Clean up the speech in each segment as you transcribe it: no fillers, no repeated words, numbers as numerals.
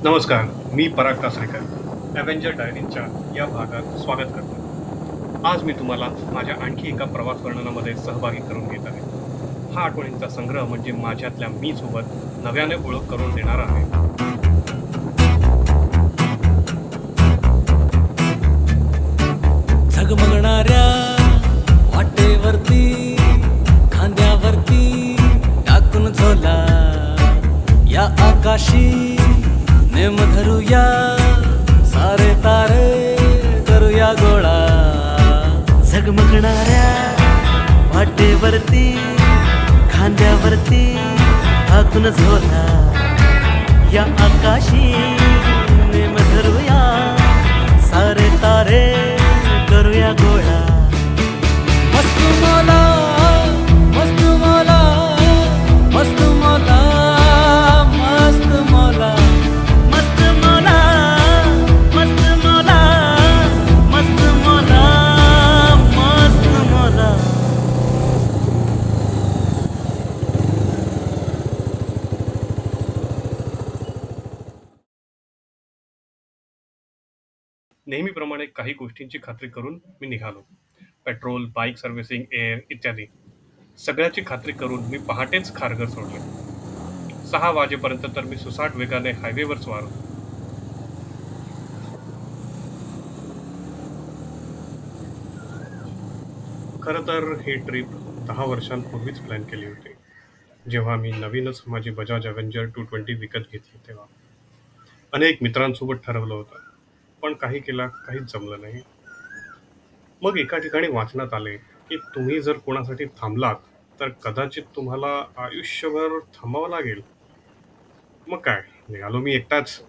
नमस्कार, मी पराग कासरेकर ॲव्हेंजर डायरीजच्या या भागात स्वागत करतो. आज मी तुम्हाला माझ्या आणखी एका प्रवास वर्णनामध्ये सहभागी करून घेत आहे. हा आठवणींचा संग्रह म्हणजे माझ्यातल्या मी सोबत नव्याने ओळख करून देणारा आहे. झगमगणाऱ्या वाटेवरती खांद्यावरती टाकून झोला या आकाशी नेम धरूया सारे तारे करूया गोळा. झगमगणाऱ्या वाटेवरती खांद्यावरती टाकून झोला या आकाशी नेम धरूया सारे तारे करूया गोळा. मस्त मला मस्त मला मस्त मला मस्त मला मस्त मला मस्त मला मस्त मला मस्त मला. नेहमीप्रमाणे काही गोष्टींची खात्री करून मी निघालो. पेट्रोल, बाईक सर्व्हिसिंग, एअर इत्यादी सगळ्याची खात्री करून मी पहाटेच खारघर सोडले. 6 वाजेपर्यंत तर मी सुसाट वेगाने हायवेवर स्वारलो. खरं तर ही ट्रिप 10 वर्षांपूर्वीच प्लॅन केली होती, जेव्हा मी नवीनच माझी बजाज ॲव्हेंजर 220 विकत घेतली तेव्हा. अनेक मित्रांसोबत ठरवलं होतं, पण काही काहीच जमलं नाही. मग एका ठिकाणी वाचनात आले की तुम्ही जर कोणासाठी थांबलात तर कदाचित तुम्हाला आयुष्यभर थांबावं लागेल. मग काय, निघालो मी एकटाच.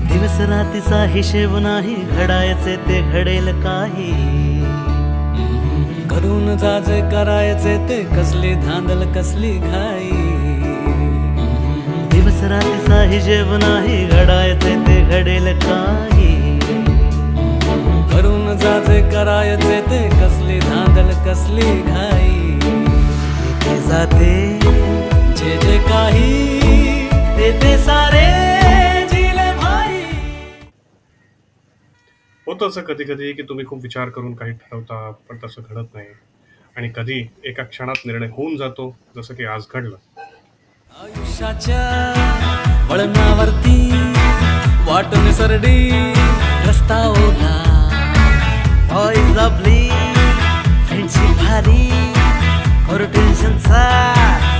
दिवस रातीचा हिशेब नाही घडायचे ते घडेल काही. करून जाजे करायचे ते कसली धांदल कसली घाई. दिवस रातीचा हिशेब नाही घडायचे ते घडेल काही. करून जाजे करायचे ते कसली धांदल कसली घाई. ते जाते जे जे काही ते सारे जिले भाई. होतं असं कधी कधी की तुम्ही खूप विचार करून काही ठरवता, पण तसं घडत नाही. आणि कधी एका क्षणात निर्णय होऊन जातो, जसं की आज घडलं. आयुष्याच्या वळणावरती वाट निसरडी रस्ता ओला. ऑइल आपली फ्रेंडशिप भारी करू टेन्शनचा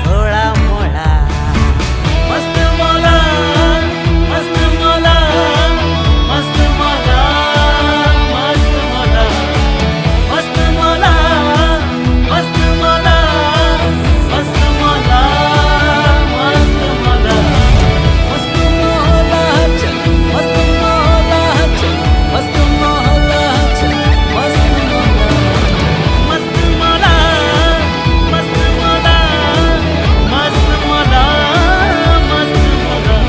सोळा मोळा. मस्त मला मस्त मला मस्त मला मस्त मला मस्त मला मस्त मला मस्त मला मस्त मला मस्त मला चल मस्त मला चल मस्त मला चल मस्त मला मस्त मला मस्त मला मस्त मला मस्त मला.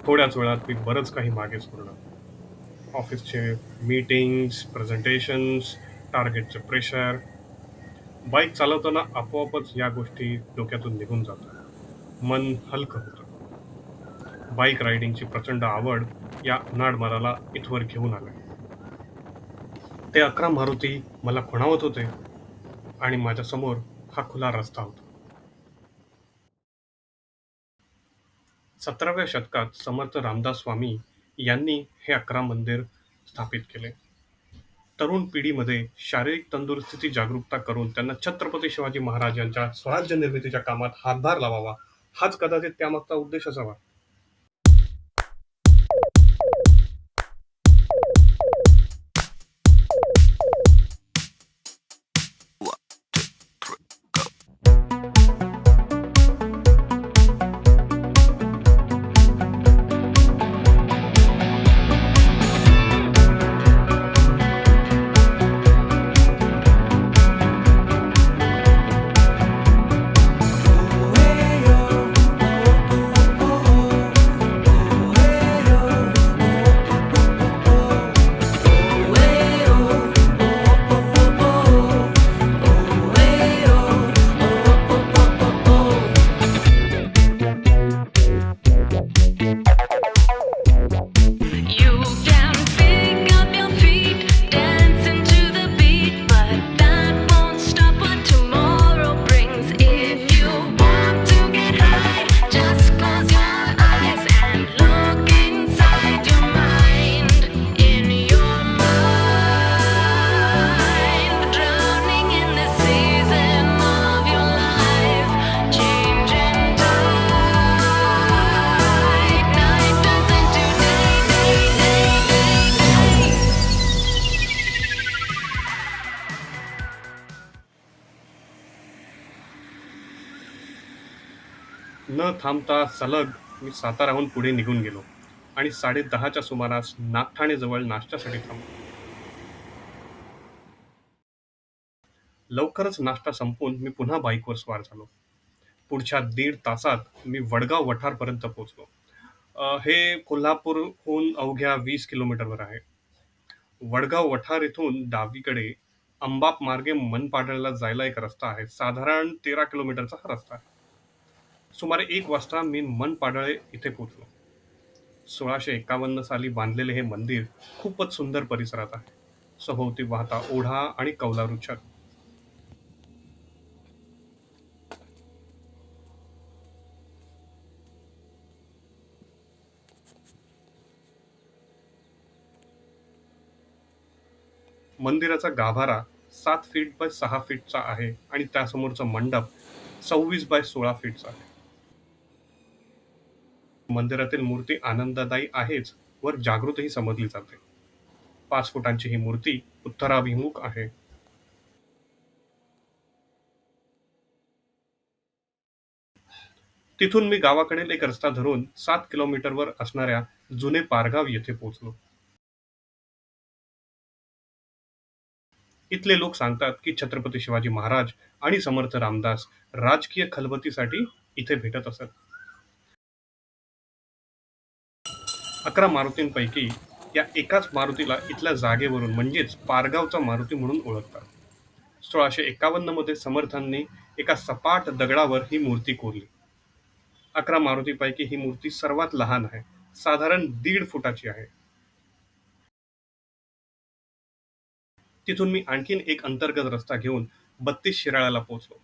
थोड्याच वेळात मी बरंच काही मागे सोडलं. ऑफिसचे मीटिंग्स, प्रेझेंटेशन्स, टार्गेटचे प्रेशर. बाईक चालवताना आपोआपच या गोष्टी डोक्यातून निघून जातात. मन हलकं होतं. बाईक रायडिंगची प्रचंड आवड या अनाड मनाला इथवर घेऊन आलं. ते 11 मारुती मला खुणावत होते आणि माझ्यासमोर हा खुला रस्ता होता. 17व्या शतकात समर्थ रामदास स्वामी यांनी हे 11 मंदिर स्थापित केले. तरुण पिढीमध्ये शारीरिक तंदुरुस्तीची जागरूकता करून त्यांना छत्रपती शिवाजी महाराजांच्या स्वराज्य निर्मितीच्या कामात हातभार लावावा, हाच कदाचित त्यामागचा उद्देश असावा. थांबता सलग मी साताराहून पुढे निघून गेलो आणि 10:30च्या सुमारास नागठाणेजवळ नाश्त्यासाठी थांबलो. लवकरच नाश्ता संपवून मी पुन्हा बाईकवर स्वार झालो. पुढच्या 1.5 तासात मी वडगाव वठारपर्यंत पोहोचलो. हे कोल्हापूरहून अवघ्या 20 किलोमीटरवर आहे. वडगाव वठार येथून डावीकडे अंबाप मार्गे मनपाडळला जायला एक रस्ता आहे. साधारण 13 किलोमीटरचा हा रस्ता आहे. सुमारे 1 वाजता मी मनपाडळे इथे पोहोचलो. 1651 साली बांधलेले हे मंदिर खूपच सुंदर परिसरात आहे. सभोवती वाहता ओढा आणि कौलारू छत. मंदिराचा गाभारा 7 फीट बाय 6 फीटचा आहे आणि त्यासमोरचा मंडप 26 बाय 16 फीटचा आहे. मंदिरातील मूर्ती आनंददायी आहेच, वर जागृतही समजली जाते. 5 फुटांची ही मूर्ती उत्तराभिमुख आहे. तिथून मी गावाकडील एक रस्ता धरून 7 किलोमीटरवर असणाऱ्या जुने पारगाव येथे पोहोचलो. इथले लोक सांगतात की छत्रपती शिवाजी महाराज आणि समर्थ रामदास राजकीय खलबतीसाठी इथे भेटत असत. 11 मारुतींपैकी या एकाच मारुतीला इथल्या जागेवरून म्हणजेच पारगावचा मारुती म्हणून ओळखतात. 1651 मध्ये समर्थांनी एका सपाट दगडावर ही मूर्ती कोरली. 11 मारुतीपैकी ही मूर्ती सर्वात लहान आहे. साधारण 1.5 फुटाची आहे. तिथून मी आणखीन एक अंतर्गत रस्ता घेऊन 32 शिराळ्याला पोहोचलो.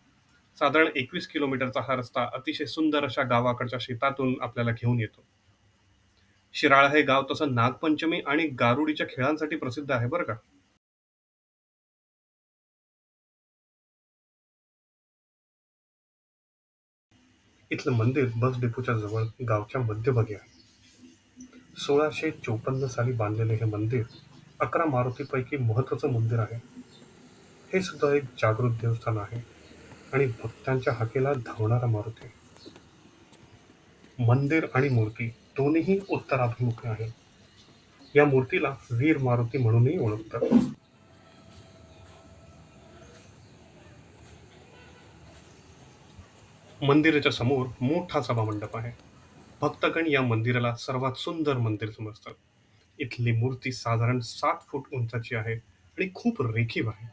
साधारण 21 किलोमीटरचा हा रस्ता अतिशय सुंदर अशा गावाकडच्या शेतातून आपल्याला घेऊन येतो. शिराळा हे गाव तसं नागपंचमी आणि गारुडीच्या खेळांसाठी प्रसिद्ध आहे बरं का. इथलं मंदिर बस डेपोच्या जवळ गावच्या मध्यभागी आहे. 1654 साली बांधलेले हे मंदिर 11 मारुतीपैकी महत्वाचं मंदिर आहे. हे सुद्धा एक जागृत देवस्थान आहे आणि भक्तांच्या हाकेला धावणारा मारुती. मंदिर आणि मूर्ती दोन्हीही उत्तराभिमुख आहे. या मूर्तीला वीर मारुती म्हणूनही ओळखतात. मंदिराच्या समोर मोठा सभामंडप आहे. भक्तगण या मंदिराला सर्वात सुंदर मंदिर समजतात. इथली मूर्ती साधारण 7 फूट उंचाची आहे आणि खूप रेखीव आहे.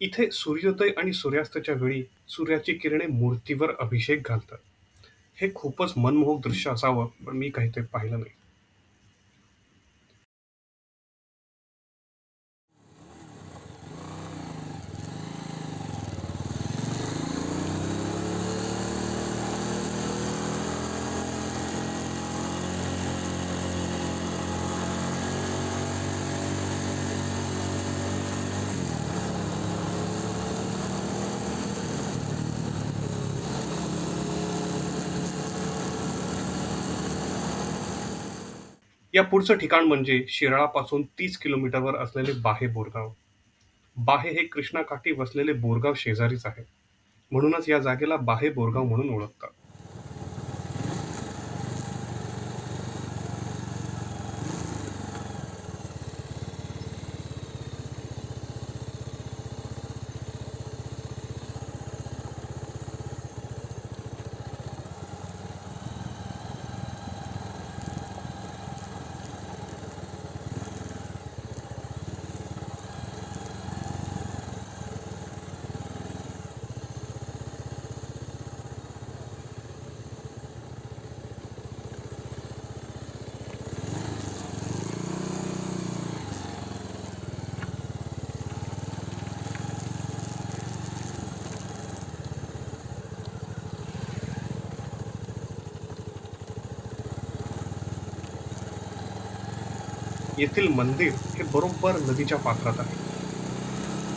इथे सूर्योदय आणि सूर्यास्ताच्या वेळी सूर्याची किरणे मूर्तीवर अभिषेक घालतात. हे खूपच मनमोहक दृश्य असावं, पण मी काही ते पाहिलं नाही. या पुढचं ठिकाण म्हणजे शिराळापासून 30 किलोमीटरवर असलेले बाहे बोरगाव. बाहे हे कृष्णाकाठी वसलेले बोरगाव शेजारीच आहे. म्हणूनच या जागेला बाहे बोरगाव म्हणून ओळखतात. येथील मंदिर हे बरोबर नदीच्या पात्रात आहे.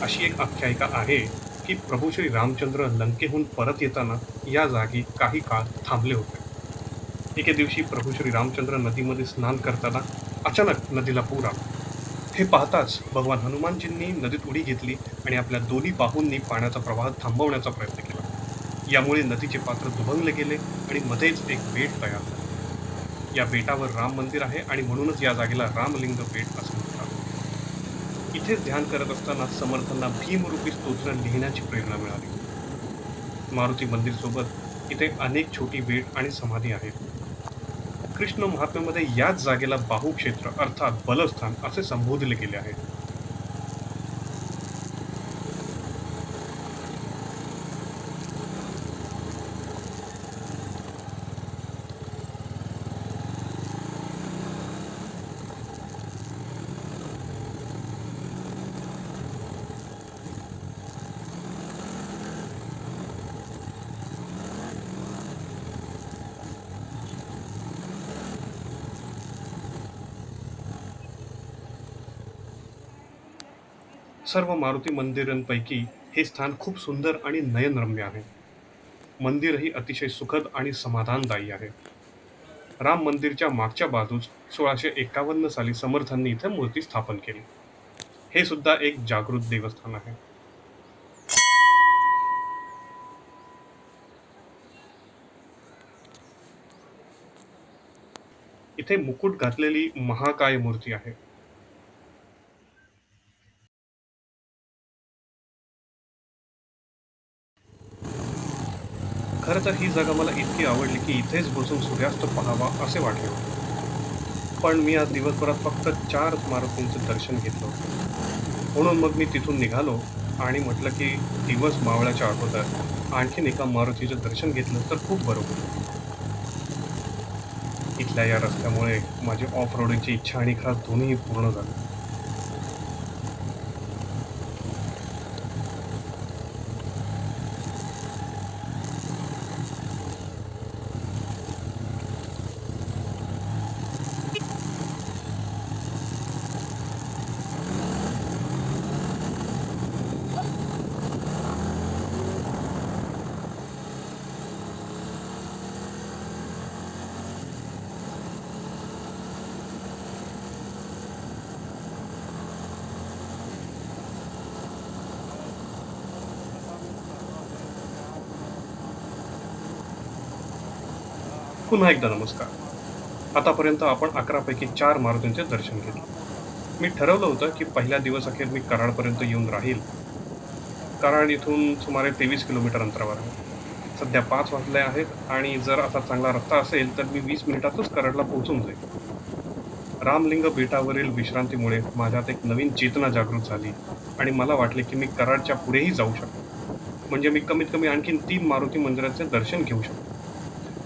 अशी एक आख्यायिका आहे की प्रभू श्री रामचंद्र लंकेहून परत येताना या जागी काही काळ थांबले होते. एके दिवशी प्रभू श्री रामचंद्र नदीमध्ये स्नान करताना अचानक नदीला पूर आला. हे पाहताच भगवान हनुमानजींनी नदीत उडी घेतली आणि आपल्या दोन्ही बाहूंनी पाण्याचा प्रवाह थांबवण्याचा प्रयत्न केला. यामुळे नदीचे पात्र दुभंगले गेले आणि मध्येच एक बेट तयार झाले. या बेटावर राम मंदिर आहे आणि म्हणूनच या जागेला रामलिंग बेट असं म्हणतात. इथेच ध्यान करत असताना समर्थांना भीमरूपी स्तोत्र लिहिण्याची प्रेरणा मिळाली. मारुती मंदिर सोबत इथे अनेक छोटी बेट आणि समाधी आहेत. कृष्ण महात्म्यामध्ये याच जागेला बाहुक्षेत्र अर्थात बलस्थान असे संबोधले गेले आहे. सर्व मारुती मंदिरांपैकी हे स्थान खूप सुंदर आणि नयनरम्य आहे. मंदिरही अतिशय सुखद आणि समाधानदायी आहे. राम मंदिरच्या मागच्या बाजूस 1651 साली समर्थांनी इथे मूर्ती स्थापन केली. हे सुद्धा एक जागृत देवस्थान आहे. इथे मुकुट घातलेली महाकाय मूर्ती आहे. खरं तर ही जागा मला इतकी आवडली की इथेच बसून सूर्यास्त पाहावा असे वाटले होते. पण मी आज दिवसभरात फक्त 4 मारुतींचं दर्शन घेतलं होतं. म्हणून मग मी तिथून निघालो आणि म्हटलं की दिवस मावळाच्या अगोदर आणखीन एका मारुतीचं दर्शन घेतलं तर खूप बरं होईल. इथल्या या रस्त्यामुळे माझी ऑफ रोडिंगची इच्छा आणि खास दोन्हीही पूर्ण झाली. पुन्हा एकदा नमस्कार. आतापर्यंत आपण 11 पैकी 4 मारुतींचे दर्शन घेतले. मी ठरवलं होतं की पहिल्या दिवस अखेर मी कराडपर्यंत येऊन राहील. कराड इथून सुमारे 23 किलोमीटर अंतरावर आहे. सध्या 5 वाजले आहेत आणि जर असा चांगला रस्ता असेल तर मी 20 मिनिटातच कराडला पोहोचून जाईल. रामलिंग बेटावरील विश्रांतीमुळे माझ्यात एक नवीन चेतना जागृत झाली आणि मला वाटले की मी कराडच्या पुढेही जाऊ शकतो. म्हणजे मी कमीत कमी आणखीन 3 मारुती मंदिराचे दर्शन घेऊ शकतो.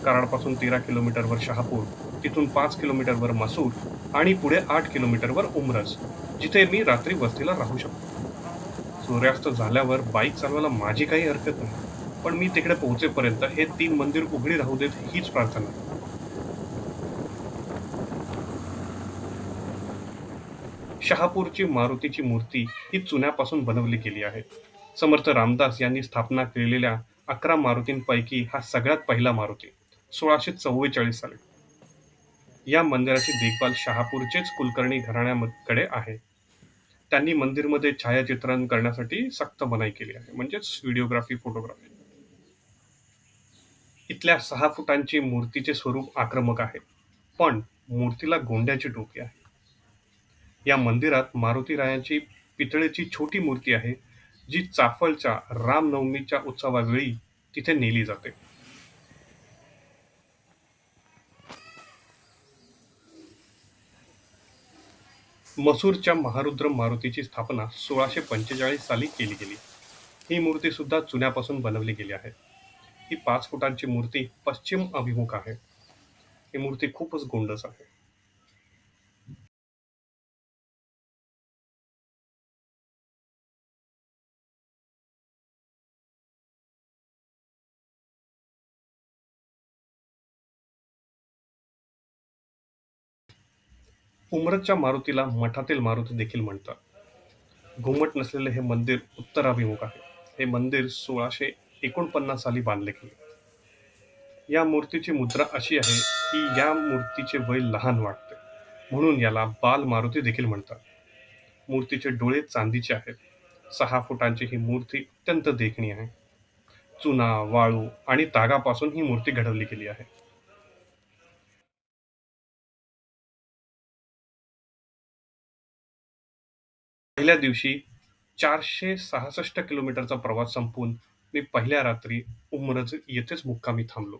कराडपासून 13 किलोमीटरवर शहापूर, तिथून 5 किलोमीटरवर मसूर आणि पुढे 8 किलोमीटरवर उमरस, जिथे मी रात्री वस्तीला राहू शकतो. सूर्यास्त झाल्यावर बाईक चालवायला माझी काही हरकत नाही. पण मी तिकडे पोहोचेपर्यंत हे 3 मंदिर उघडी राहू देत हीच प्रार्थना आहे. शहापूरची मारुतीची मूर्ती ही चुन्यापासून बनवली गेली आहे. समर्थ रामदास यांनी स्थापना केलेल्या 11 मारुतींपैकी हा सगळ्यात पहिला मारुती 1644 साली. या मंदिराची देखभाल शहापूरचेच कुलकर्णी घराण्याकडे आहे. त्यांनी मंदिरमध्ये छायाचित्रण करण्यासाठी सक्त मनाई केली आहे, म्हणजेच व्हिडिओग्राफी, फोटोग्राफी. इथल्या 6 फुटांची मूर्तीचे स्वरूप आक्रमक आहे, पण मूर्तीला गोंड्याची टोपी आहे. या मंदिरात मारुतीरायांची पितळेची छोटी मूर्ती आहे, जी चाफळच्या रामनवमीच्या उत्सवावेळी तिथे नेली जाते. मसूरच्या महारुद्र मारुतीची स्थापना 1645 साली केली गेली. ही मूर्ती सुद्धा चुन्यापासून बनवली गेली आहे. ही 5 फुटांची मूर्ती पश्चिम अभिमुख आहे. ही मूर्ती खूपच गोंडस आहे. उमरतच्या मारुतीला मठातील मारुती देखील म्हणतात. घुमट नसलेले हे मंदिर उत्तराभिमुख आहे. हे मंदिर 1649 साली बांधले गेले. या मूर्तीची मुद्रा अशी आहे की या मूर्तीचे वय लहान वाटते, म्हणून याला बाल मारुती देखील म्हणतात. मूर्तीचे डोळे चांदीचे आहेत. 6 फुटांची ही मूर्ती अत्यंत देखणी आहे. चुना, वाळू आणि तागापासून ही मूर्ती घडवली गेली आहे. पहिल्या दिवशी 466 किलोमीटरचा प्रवास संपवून मी पहिल्या रात्री उमरज येथेच मुक्कामी थांबलो.